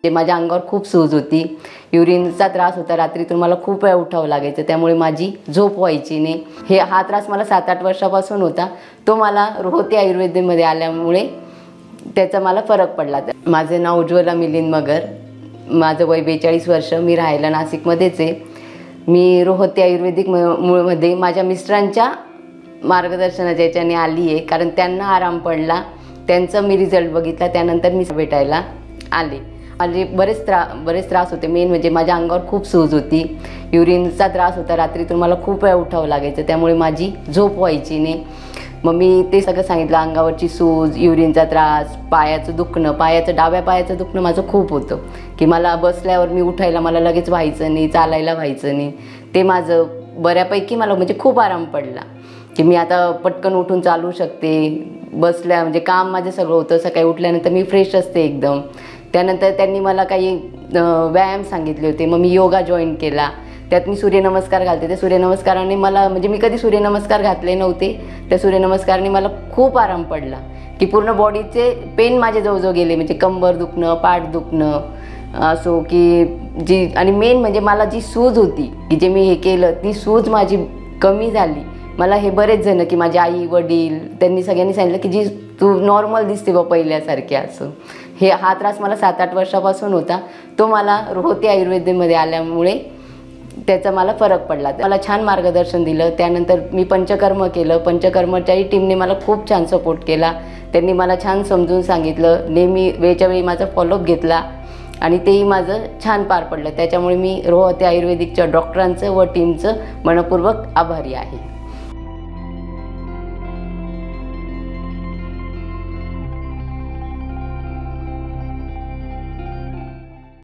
ते माझ्या अंगावर खूप सूज होती, युरिनचा त्रास होता, रात्रीतून मला खूप वेळा उठावं लागायचं, त्यामुळे माझी झोप व्हायची नाही। हा त्रास मला 7-8 वर्षापासून होता। तो मला रोहती आयुर्वेदमध्ये आल्यामुळे त्याचा मला फरक पडला। माझे नाव उज्ज्वला मिलिंद मगर, माझं वय 42 वर्ष, मी राहायला नाशिकमध्येच आहे। मी रोहती आयुर्वेदिक मध्ये माझ्या मिस्टरांच्या मार्गदर्शनाच्या याच्याने आली आहे, कारण त्यांना आराम पडला, त्यांचा मी रिझल्ट बघितला, त्यानंतर मी भेटायला आले। माझे बरेच त्रास होते, मेन म्हणजे माझ्या अंगावर खूप सूज होती, युरिनचा त्रास होता, रात्रीतून मला खूप वेळा उठावं लागायचं, त्यामुळे माझी झोप व्हायची नाही। मग मी ते सगळं सांगितलं, अंगावरची सूज, युरिनचा त्रास, पायाचं दुखणं, डाव्या पायाचं दुखणं माझं खूप होतं, की मला बसल्यावर मी उठायला मला लगेच व्हायचं नाही, चालायला व्हायचं नाही। ते माझं बऱ्यापैकी मला म्हणजे खूप आराम पडला, की मी आता पटकन उठून चालू शकते, बसल्या म्हणजे काम माझं सगळं होतं। सकाळी उठल्यानंतर मी फ्रेश असते एकदम। त्यानंतर त्यांनी मला काही व्यायाम सांगितले होते, मग मी योगा जॉईन केला, त्यात मी सूर्यनमस्कार घालते। त्या सूर्यनमस्काराने मला म्हणजे मी कधी सूर्यनमस्कार घातले नव्हते, त्या सूर्यनमस्काराने मला खूप आराम पडला, की पूर्ण बॉडीचे पेन माझे जवळजवळ गेले, म्हणजे कंबर दुखणं, पाठ दुखणं असो की जी, आणि मेन म्हणजे मला जी सूज होती, की जे मी हे केलं ती सूज माझी कमी झाली। मला हे बरेच जण, की माझी आई वडील, त्यांनी सगळ्यांनी सांगितलं की जी तू नॉर्मल दिसते बा पहिल्यासारखे असं। हा त्रास मला 7-8 वर्षापासून होता, तो मला रोहती आयुर्वेदमध्ये आल्यामुळे त्याचा मला फरक पडला। मला छान मार्गदर्शन दिलं। त्यानंतर मी पंचकर्म केलं, पंचकर्मच्याही टीमने मला खूप छान सपोर्ट केला, त्यांनी मला छान समजून सांगितलं, नेहमी वेळच्या वेळी माझा फॉलोअप घेतला, आणि तेही माझं छान पार पडलं। त्याच्यामुळे मी रोहती आयुर्वेदिकच्या डॉक्टरांचं व टीमचं मनपूर्वक आभारी आहे।